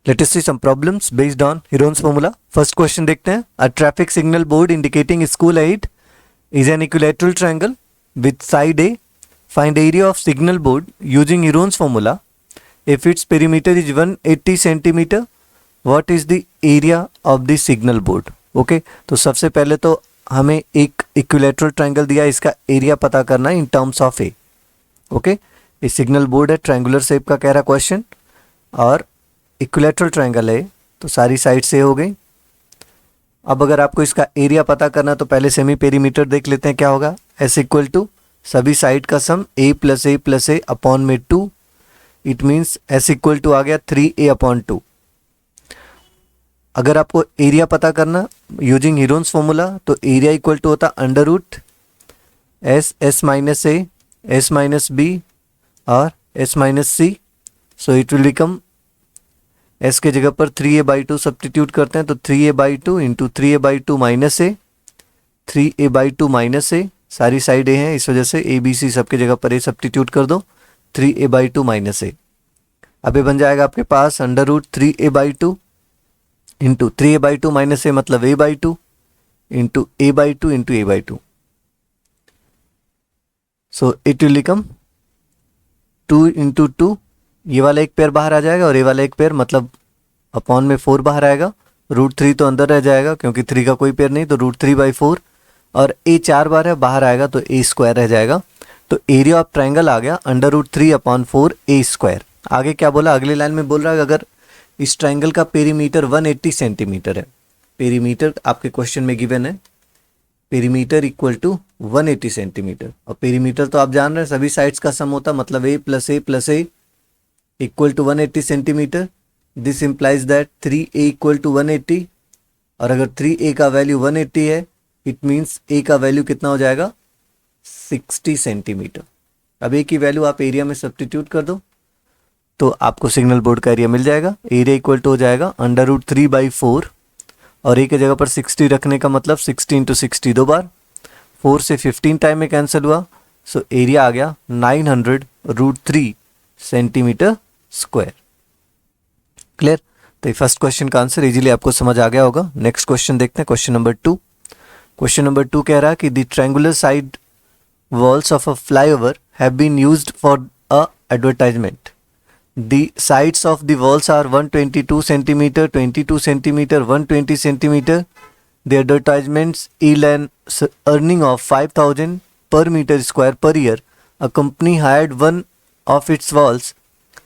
Let us see some problems based on Heron's formula. First question देखते हैं. A traffic signal board indicating school aid is an equilateral triangle with side A. Find area of signal board using Heron's formula. If its perimeter is 180 centimeter, what is the area of the signal board? Okay, तो सबसे पहले तो हमें एक equilateral triangle दिया, इसका area पता करना है in terms of A. Okay, ये सिग्नल बोर्ड है, ट्रायंगुलर शेप का कह रहा क्वेश्चन, और इक्विलेटरल ट्रायंगल है तो सारी साइड से हो गई. अब अगर आपको इसका एरिया पता करना तो पहले सेमी पेरीमीटर देख लेते हैं क्या होगा. एस इक्वल टू सभी साइड का sum A plus A upon में 2. It means S equal to आ गया 3a अपॉन 2. अगर आपको एरिया पता करना यूजिंग हीरोन्स फॉर्मूला तो एरिया इक्वल टू होता under root S minus A S minus B और S minus C. So it will become, S के जगह पर 3a/2 सब्स्टिट्यूट करते हैं तो 3a/2 इंटू 3a/2 माइनस ए, 3a/2 माइनस ए, सारी साइड ए हैं इस वजह से ए बी सी सबके जगह पर ए सब्स्टिट्यूट कर दो, 3a/2 माइनस ए. अब ये बन जाएगा आपके पास under root 3a/2 into 3a/2 minus A मतलब a/2 into a/2 into a/2. So it will become 2 into 2, ये वाला एक पेयर बाहर आ जाएगा और ये वाला एक पेयर मतलब अपॉन में 4 बाहर आएगा. √3 तो अंदर रह जाएगा क्योंकि 3 का कोई पेयर नहीं, तो √3/4 और a 4 बार है बाहर आएगा तो a स्क्वायर रह जाएगा. तो एरिया ऑफ ट्रायंगल आ गया अंडर रूट 3/4 a स्क्वायर. आगे क्या बोला, अगली लाइन में बोल रहा है अगर इस ट्रायंगल का पेरीमीटर 180 सेंटीमीटर है, पेरीमीटर आपके क्वेश्चन में गिवन है, पेरीमीटर इक्वल टू 180 सेंटीमीटर, और पेरीमीटर तो आप जान रहे हैं सभी साइड्स का सम होता मतलब a plus A equal to 180 centimetre. This implies that 3a equal to 180, और अगर 3a का वैल्यू 180 है इट मीन्स a का वैल्यू कितना हो जाएगा 60 सेंटीमीटर. अब a की वैल्यू आप एरिया में सब्स्टिट्यूट कर दो तो आपको सिग्नल बोर्ड का एरिया मिल जाएगा. एरिया इक्वल टू हो जाएगा अंडर रूट 3/4 और a की जगह पर 60 रखने का मतलब 60 इंटू 60 दो बार, 4 से 15 टाइम में कैंसिल हुआ. सो एरिया आ गया 900√3 सेंटीमीटर स्क्वायर. क्लियर. तो ये फर्स्ट क्वेश्चन का आंसर इजीली आपको समझ आ गया होगा. नेक्स्ट क्वेश्चन देखते हैं, क्वेश्चन नंबर 2. क्वेश्चन नंबर 2 कह रहा है कि the triangular side walls of a flyover have been used for a advertisement. The sides of the walls are 122 centimeter, 22 centimeter, 120 centimeter. The advertisements yield an earning of 5,000 per meter square per year. A company hired one of its walls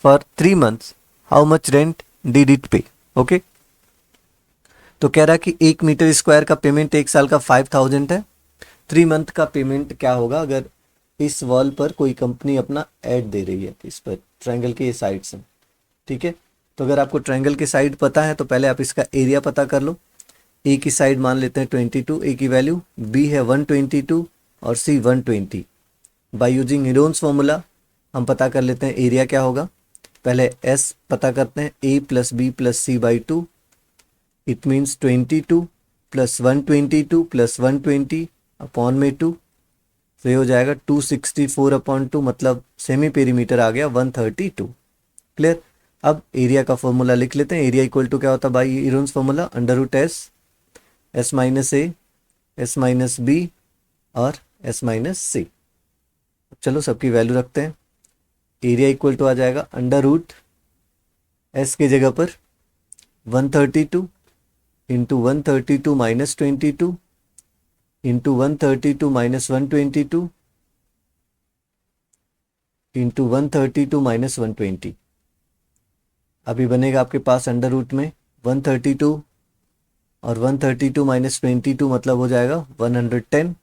for 3 months. How much rent did it pay? Okay. तो कह रहा है कि 1 metre square का payment 1 साल का 5,000 है. 3 month का पेमेंट क्या होगा अगर इस वॉल पर कोई कंपनी अपना ऐड दे रही है इस पर ट्रायंगल के ये साइड से. ठीक है, तो अगर आपको ट्रायंगल की साइड पता है तो पहले आप इसका एरिया पता कर लो. ए की साइड मान लेते हैं 22, ए की वैल्यू, बी है 122 और सी 120. बाय यूजिंग हीरोन्स फॉर्मूला हम पता कर लेते हैं एरिया क्या होगा. पहले एस पता करते हैं, A plus B plus C by 2. It means 22 plus 122 plus 120 upon में 2. तो ये हो जाएगा 264/2 मतलब सेमी पेरीमीटर आ गया 132. क्लियर. अब एरिया का फॉर्मूला लिख लेते हैं. एरिया इक्वल टू क्या होता है by Heron's formula, under root S minus A, S minus B और एस माइनस सी. चलो सबकी वैल्यू रखते हैं. एरिया इक्वल टू आ जाएगा अंडर रूट एस के जगह पर 132 into 132 minus 22 into 132 minus 122 into 132 minus 120. अभी बनेगा आपके पास अंडर रूट में 132 और 132 माइनस 22 मतलब हो जाएगा 110.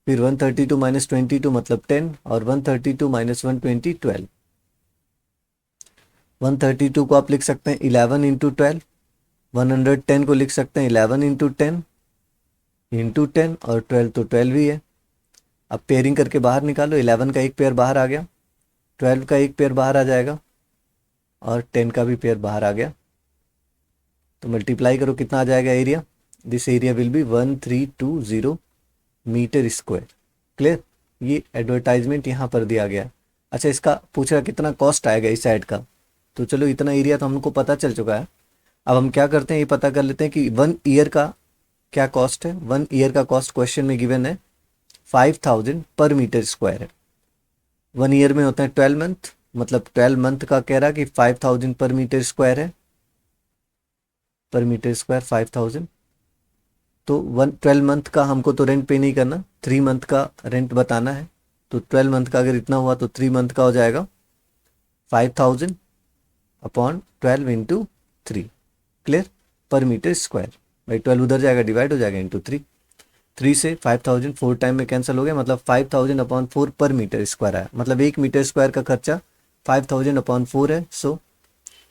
फिर 132 माइनस 22 मतलब 10 और 132 माइनस 120 12. 132 को आप लिख सकते हैं 11 इंटू 12, 110 को लिख सकते हैं 11 इंटू 10 इंटू 10 और 12 तो 12 ही है. अब पेयरिंग करके बाहर निकालो, 11 का एक पेयर बाहर आ गया, 12 का एक पेयर बाहर आ जाएगा और 10 का भी पेयर बाहर आ गया. तो मल्टीप्लाई करो कितना आ जाएगा area. This area will be 1320 metre square. Clear. ये एडवर्टाइजमेंट यहाँ पर दिया गया. अच्छा, इसका पूछ रहा कितना कॉस्ट आएगा इस साइड का. तो चलो इतना एरिया तो हमको पता चल चुका है। अब हम क्या करते हैं, ये पता कर लेते हैं कि 1 ईयर का क्या कॉस्ट है। 1 ईयर का कॉस्ट क्वेश्चन में गिवन है 5000 पर मीटर स्क्वायर है। 1 ईयर में होता है 12 मंथ, मतलब 12 मंथ का कह रहा कि 5000 पर मीटर स्क्वायर है, पर मीटर स्क्वायर 5000। तो 12 मंथ का हमको तो रेंट पे नहीं करना, 3 मंथ का रेंट बताना है। तो 12 मंथ का अगर इतना हुआ तो 3 मंथ का हो जाएगा 5000 अपॉन 12 इंटू 3। क्लियर, पर मीटर स्क्वायर। भाई 12 उधर जाएगा, डिवाइड हो जाएगा इंटू 3। 3 से 5000 4 टाइम में कैंसिल हो गया, मतलब 5000 अपॉन 4 पर मीटर स्क्वायर आया। मतलब 1 मीटर स्क्वायर का खर्चा 5000 अपॉन 4 है। सो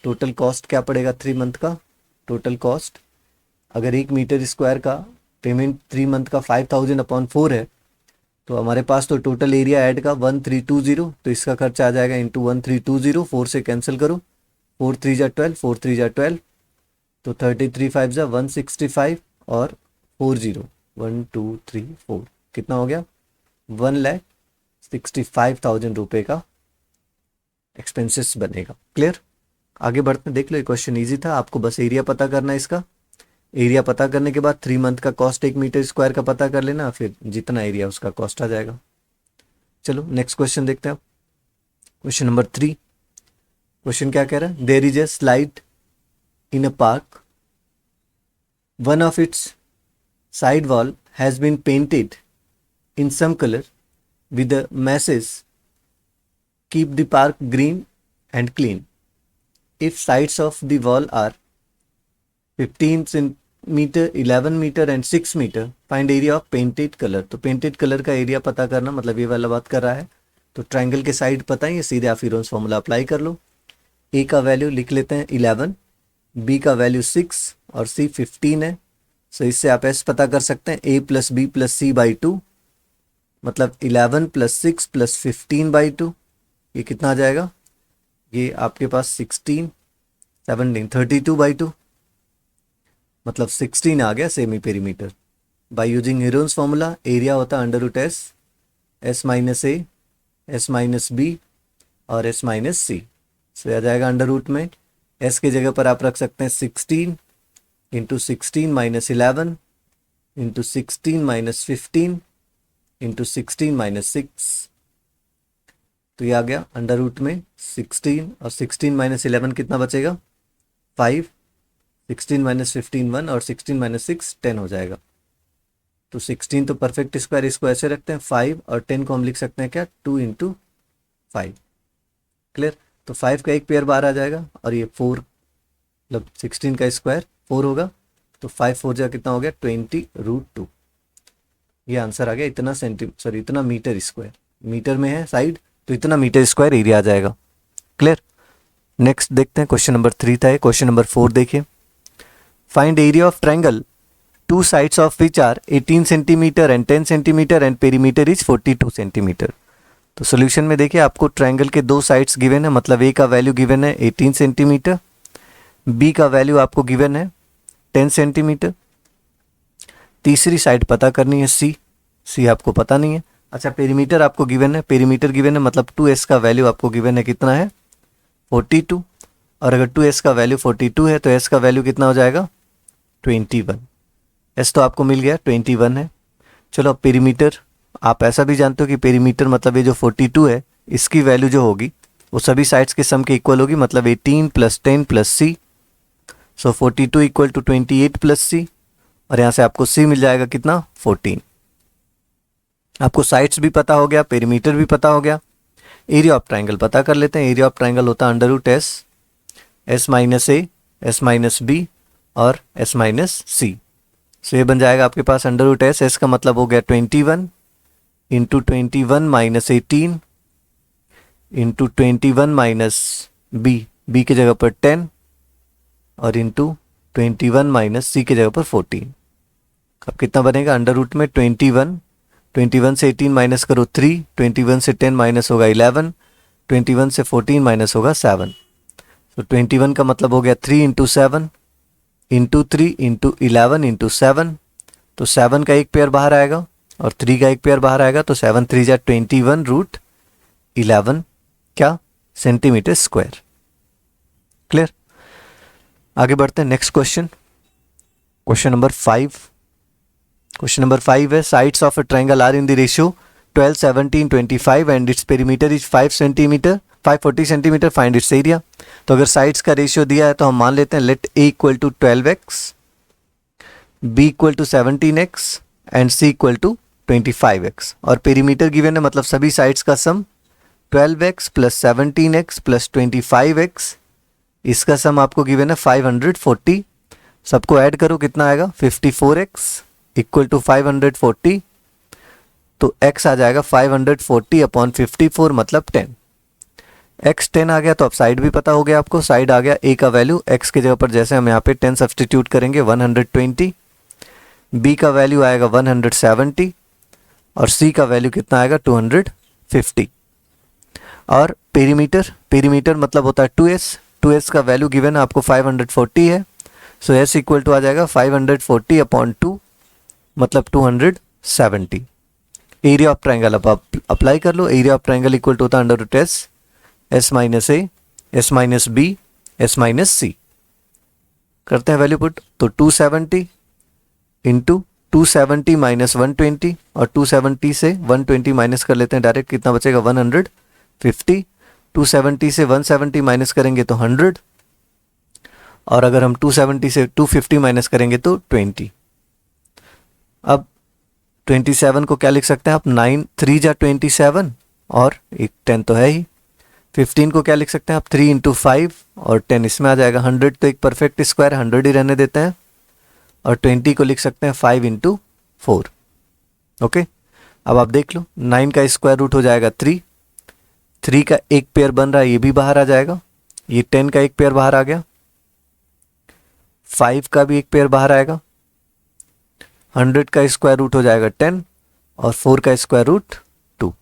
टोटल कॉस्ट क्या पड़ेगा 3 मंथ का। टोटल कॉस्ट अगर 1 मीटर स्क्वायर का पेमेंट 3 मंथ का 5000 अपॉन 4 है, तो हमारे पास तो टोटल एरिया ऐड का 1320, तो इसका खर्चा आ जाएगा इंटू 1320। 4 से कैंसिल करो, 4 3 जा 12, 4 3 जा 12, तो 33 5 जा 165 और 40 1 2 3 4 कितना हो गया 1,65,000 रुपये का एक्सपेंसेस बनेगा। क्लियर, आगे बढ़ते हैं। देख लो ये क्वेश्चन इजी था, आपको बस एरिया पता करना है इसका। एरिया पता करने के बाद 3 मंथ का कॉस्ट 1 मीटर स्क्वायर का पता कर लेना, फिर जितना एरिया उसका कॉस्ट आ जाएगा। चलो नेक्स्ट क्वेश्चन देखते हैं। Question number 3। क्वेश्चन क्या कह रहा है, there is a slide in a park, one of its side wall has been painted in some colour with the message keep the park green and clean. If sides of the wall are 15 centimeter, 11 meter and 6 meter, find area of painted color. तो painted color का area पता करना, मतलब ये वाला बात कर रहा है। तो ट्राइंगल के साइड पता है, ये सीधे आप हीरोन्स फॉर्मूला अप्लाई कर लो। ए का वैल्यू लिख लेते हैं 11, बी का वैल्यू 6 और सी 15 है। सो इससे आप एस पता कर सकते हैं, A plus B plus C by 2, मतलब 11 प्लस 6 प्लस 15 बाई 2, ये कितना आ जाएगा, ये आपके पास 16 17 32 बाई 2, मतलब 16 आ गया semi perimeter. By using Heron's formula area होता है under root S, S minus A, S minus B और एस माइनस सी। सो आ जाएगा अंडर रूट में एस के जगह पर आप रख सकते हैं 16 into 16 minus 11 into 16 minus 15 into 16 minus 6। तो ये आ गया अंडर रूट में 16 और 16 माइनस 11 कितना बचेगा 5, 16 माइनस 15 1 और 16 माइनस 6 10 हो जाएगा। तो 16 तो परफेक्ट स्क्वायर, इसको ऐसे रखते हैं 5 और 10 को हम लिख सकते हैं क्या 2 इंटू 5। क्लियर, तो 5 का एक पेयर बाहर आ जाएगा और ये 4, मतलब 16 का स्क्वायर 4 होगा, तो 5 4 जा कितना हो गया 20 रूट 2। ये आंसर आ गया, इतना मीटर स्क्वायर, मीटर में है साइड तो इतना मीटर स्क्वायर एरिया आ जाएगा। क्लियर, नेक्स्ट देखते हैं। क्वेश्चन नंबर 3 था। क्वेश्चन नंबर 4 देखिए, find area of triangle two sides of which are 18 centimetre and 10 centimetre and perimeter is 42 centimetre. तो सोल्यूशन में देखिए आपको ट्राइंगल के 2 साइड्स गिवन है, मतलब ए का वैल्यू गिवन है 18 सेंटीमीटर, बी का वैल्यू आपको गिवन है 10 सेंटीमीटर। तीसरी साइड पता करनी है सी आपको पता नहीं है। अच्छा, पेरीमीटर आपको गिवन है, पेरीमीटर गिवन है मतलब 2s का वैल्यू आपको गिवन है कितना है 42, और अगर 2s का वैल्यू 42 है तो s का वैल्यू कितना हो जाएगा 21। s तो आपको मिल गया 21 है। चलो अब पेरीमीटर, आप ऐसा भी जानते हो कि पेरीमीटर मतलब ये जो 42 है इसकी वैल्यू जो होगी वो सभी साइड्स के सम के इक्वल होगी, मतलब 18 plus 10 plus C. So 42 equal to 28 plus C, और यहाँ से आपको सी मिल जाएगा कितना 14। आपको साइड्स भी पता हो गया, पेरीमीटर भी पता हो गया। एरिया ऑफ ट्राइंगल पता कर लेते हैं। एरिया ऑफ ट्राइंगल होता है under root S, S minus A, S minus B और एस माइनस सी। सो ये बन जाएगा आपके पास अंडर रूट एस, एस का मतलब हो गया 21 into 21 minus 18 into 21 minus B, B की जगह पर 10 और इंटू 21 माइनस सी की जगह पर 14। अब कितना बनेगा अंडर रूट में 21 से 18 माइनस करो 3, 21 से 10 माइनस होगा 11, 21 से 14 माइनस होगा 7। तो 21 का मतलब हो गया 3 इंटू 7 इंटू 3 इंटू 11 इंटू 7, तो 7 का एक पेयर बाहर आएगा और 3 का एक पेयर बाहर आएगा, तो 7 3 जा 21 रूट 11 क्या सेंटीमीटर स्क्वायर। क्लियर। आगे बढ़ते हैं next question, question number 5। Question number 5 है sides of a triangle are in the ratio 12, 17, 25 and its perimeter is 5 centimetre 540 centimetre, find its area. तो अगर साइड्स का रेशियो दिया है तो हम मान लेते हैं let A equal to 12x, B equal to 17x and C equal to 25x, और पेरीमीटर गिवन है मतलब सभी साइड्स का सम 12x plus 17x plus 25x, इसका सम आपको गिवन है 540। सबको ऐड करो कितना आएगा 54x इक्वल टू 540, तो x आ जाएगा 540 अपॉन 54 मतलब 10। x 10 आ गया तो अब साइड भी पता हो गया आपको, साइड आ गया a का वैल्यू x की जगह पर जैसे हम यहाँ पे 10 सब्सटीट्यूट करेंगे 120, b का वैल्यू आएगा 170 और c का वैल्यू कितना आएगा 250। और पेरीमीटर मतलब होता है 2s का वैल्यू गिवन है आपको 540 है, सो s इक्वल टू आ जाएगा 540 अपॉन 2 मतलब 270। एरिया ऑफ ट्राइंगल अब आप अप्लाई कर लो, area of triangle equal to होता है under root S minus A, S minus B, S minus C. करते हैं वैल्यू पुट, तो 270 इंटू 270 माइनस 120, और 270 से 120 माइनस कर लेते हैं डायरेक्ट, कितना बचेगा 150। 270 से 170 माइनस करेंगे तो 100, और अगर हम 270 से 250 माइनस करेंगे तो 20। अब 27 को क्या लिख सकते हैं आप, 9 3 जा 27 और एक 10 तो है ही। 15 को क्या लिख सकते हैं आप, 3 इंटू 5 और 10 इसमें आ जाएगा। 100 तो एक परफेक्ट स्क्वायर 100 ही रहने देते हैं, और 20 को लिख सकते हैं 5 इंटू 4। ओके, अब आप देख लो 9 का स्क्वायर रूट हो जाएगा 3 का एक पेयर बन रहा है, ये भी बाहर आ जाएगा। ये 10 का एक पेयर बाहर आ गया, 5 का भी एक पेयर बाहर आएगा। 100 का स्क्वायर रूट हो जाएगा 10 और 4 का स्क्वायर रूट 2।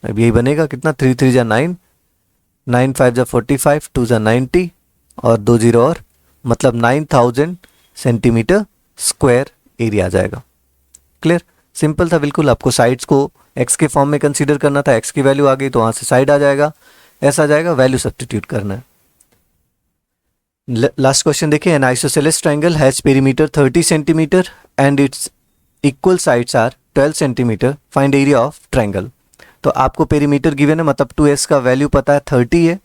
अब यही बनेगा कितना, 3 3 जा 9, 9 5 जा 45, 2 जा 90 और 2 0 और मतलब 9000 सेंटीमीटर स्क्वायर एरिया आ जाएगा। क्लियर, सिंपल था बिल्कुल। आपको साइड्स को x के फॉर्म में कंसीडर करना था, x की वैल्यू आ गई तो वहां से साइड आ जाएगा, ऐसा आ जाएगा, वैल्यू सब्स्टिट्यूट करना है। लास्ट क्वेश्चन देखिए, an isosceles triangle has perimeter 30 centimetre and its equal sides are 12 centimetre, find area of triangle. तो आपको पेरीमीटर गिवन है मतलब 2s का वैल्यू पता है 30 है,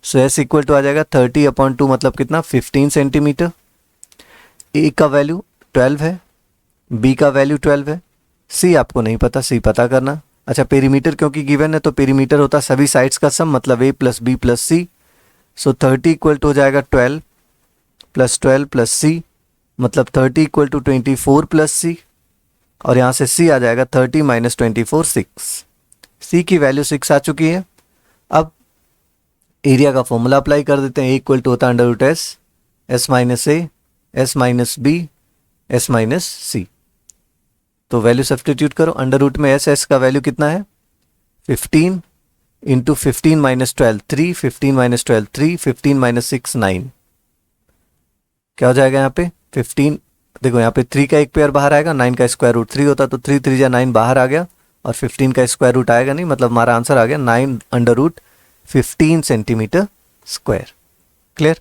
सो s इक्वल टू आ जाएगा 30 अपॉन 2 मतलब कितना 15 सेंटीमीटर। a का वैल्यू 12 है, b का वैल्यू 12 है, c आपको नहीं पता, c पता करना। अच्छा, पेरीमीटर क्योंकि गिवन है तो पेरीमीटर होता है सभी साइड्स का सम मतलब a plus b plus c, so 30 equal to हो जाएगा 12 प्लस c मतलब 30 इक्वल टू 24 प्लस c, और यहाँ से c आ जाएगा 30 माइनस 24 6। c की वैल्यू 6 आ चुकी है। अब एरिया का फॉर्मूला अप्लाई कर देते हैं, a इक्वल टू होता है under root S minus A, S minus B, S minus C. तो वैल्यू सब्स्टिट्यूट करो, अंडर रूट में एस का वैल्यू कितना है 15 इंटू 15 माइनस 12 3, 15 माइनस 12 3, 15 माइनस 6 9। क्या हो जाएगा यहाँ पे 15, देखो यहाँ पे 3 का एक पेयर बाहर आएगा, 9 का स्क्वायर रूट 3 होता तो 3 3 जा 9 बाहर आ गया, और 15 का स्क्वायर रूट आएगा नहीं, मतलब हमारा आंसर आ गया 9 under root 15 centimetre square. Clear.